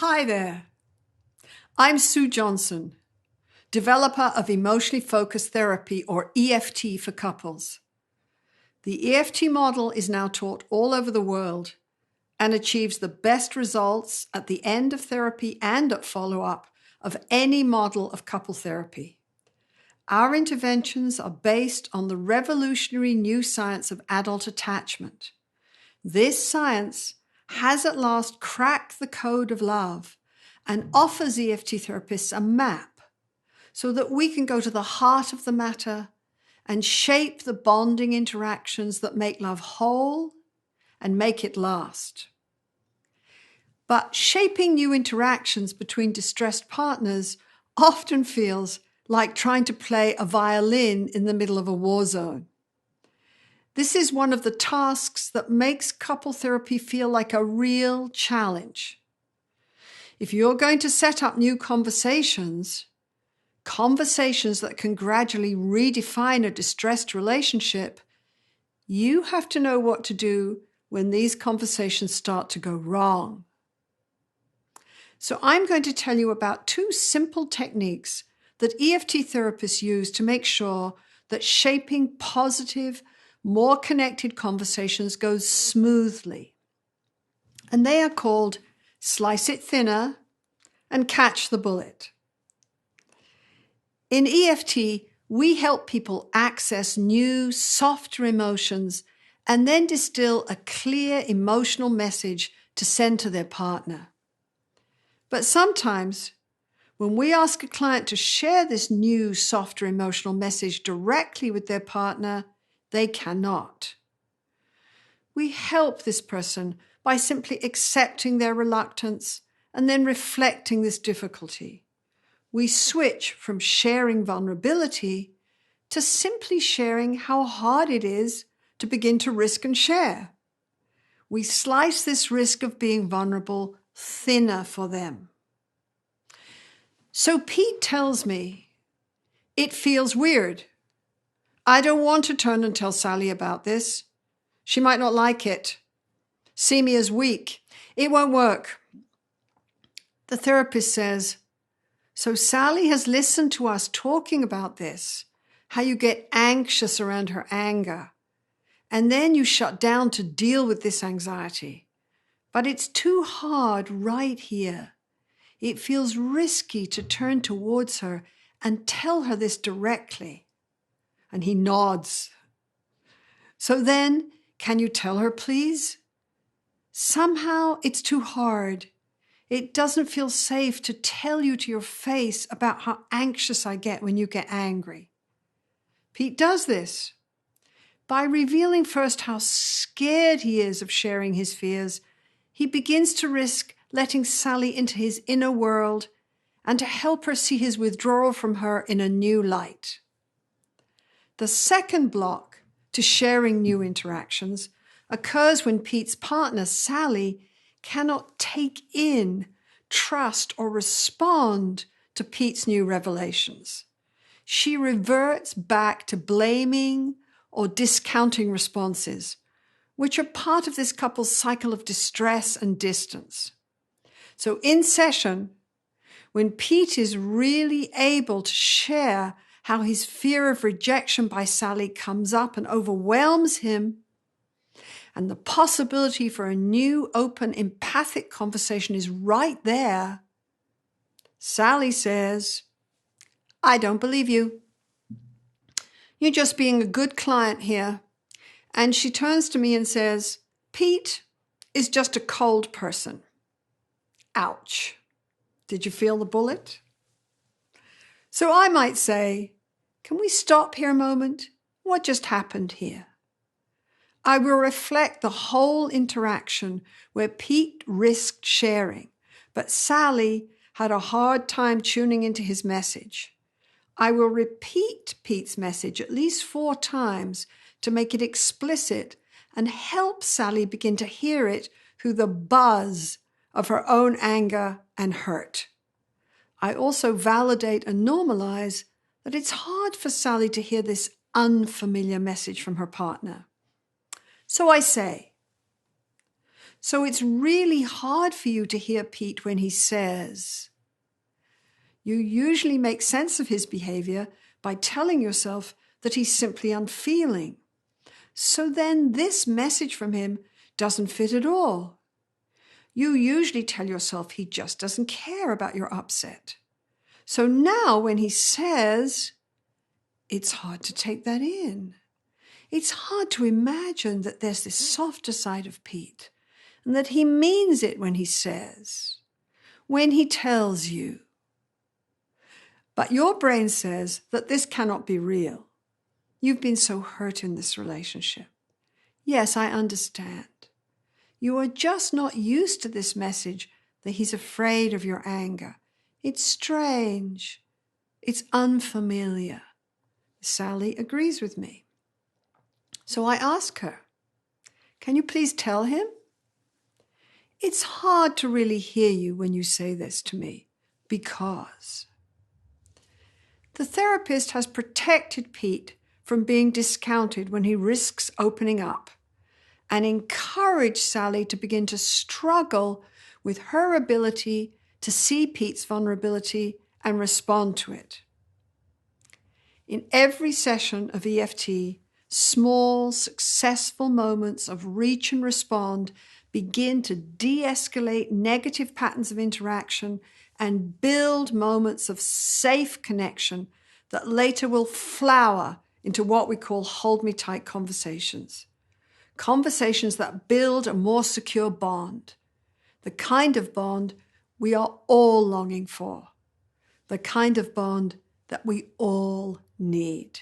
Hi there. I'm Sue Johnson, developer of Emotionally Focused Therapy, or EFT for couples. The EFT model is now taught all over the world and achieves the best results at the end of therapy and at follow-up of any model of couple therapy. Our interventions are based on the revolutionary new science of adult attachment. This science has at last cracked the code of love and offers EFT therapists a map so that we can go to the heart of the matter and shape the bonding interactions that make love whole and make it last. But shaping new interactions between distressed partners often feels like trying to play a violin in the middle of a war zone. This is one of the tasks that makes couple therapy feel like a real challenge. If you're going to set up new conversations that can gradually redefine a distressed relationship, you have to know what to do when these conversations start to go wrong. So I'm going to tell you about two simple techniques that EFT therapists use to make sure that shaping positive, more connected conversations goes smoothly. And they are called Slice It Thinner and Catch the Bullet. In EFT, we help people access new, softer emotions and then distill a clear emotional message to send to their partner. But sometimes, when we ask a client to share this new, softer emotional message directly with their partner, they cannot. We help this person by simply accepting their reluctance and then reflecting this difficulty. We switch from sharing vulnerability to simply sharing how hard it is to begin to risk and share. We slice this risk of being vulnerable thinner for them. So Pete tells me, "It feels weird. I don't want to turn and tell Sally about this. She might not like it. See me as weak. It won't work." The therapist says, "So Sally has listened to us talking about this, how you get anxious around her anger, and then you shut down to deal with this anxiety. But it's too hard right here. It feels risky to turn towards her and tell her this directly." And he nods. "So then, can you tell her, please? Somehow it's too hard. It doesn't feel safe to tell you to your face about how anxious I get when you get angry." Pete does this. By revealing first how scared he is of sharing his fears, he begins to risk letting Sally into his inner world and to help her see his withdrawal from her in a new light. The second block to sharing new interactions occurs when Pete's partner, Sally, cannot take in, trust, or respond to Pete's new revelations. She reverts back to blaming or discounting responses, which are part of this couple's cycle of distress and distance. So in session, when Pete is really able to share how his fear of rejection by Sally comes up and overwhelms him, and the possibility for a new, open, empathic conversation is right there, Sally says, "I don't believe you. You're just being a good client here." And she turns to me and says, "Pete is just a cold person." Ouch. Did you feel the bullet? So I might say, can we stop here a moment? What just happened here? I will reflect the whole interaction where Pete risked sharing, but Sally had a hard time tuning into his message. I will repeat Pete's message at least 4 times to make it explicit and help Sally begin to hear it through the buzz of her own anger and hurt. I also validate and normalize that it's hard for Sally to hear this unfamiliar message from her partner. So I say, So it's really hard for you to hear Pete when he says. You usually make sense of his behavior by telling yourself that he's simply unfeeling. So then this message from him doesn't fit at all. You usually tell yourself he just doesn't care about your upset. So now when he says, it's hard to take that in. It's hard to imagine that there's this softer side of Pete and that he means it when he says, when he tells you. But your brain says that this cannot be real. You've been so hurt in this relationship. Yes, I understand. You are just not used to this message that he's afraid of your anger. It's strange. It's unfamiliar. Sally agrees with me. So I ask her, can you please tell him? It's hard to really hear you when you say this to me because the therapist has protected Pete from being discounted when he risks opening up and encouraged Sally to begin to struggle with her ability to see Pete's vulnerability and respond to it. In every session of EFT, small, successful moments of reach and respond begin to de-escalate negative patterns of interaction and build moments of safe connection that later will flower into what we call hold me tight conversations. Conversations that build a more secure bond, the kind of bond we are all longing for, the kind of bond that we all need.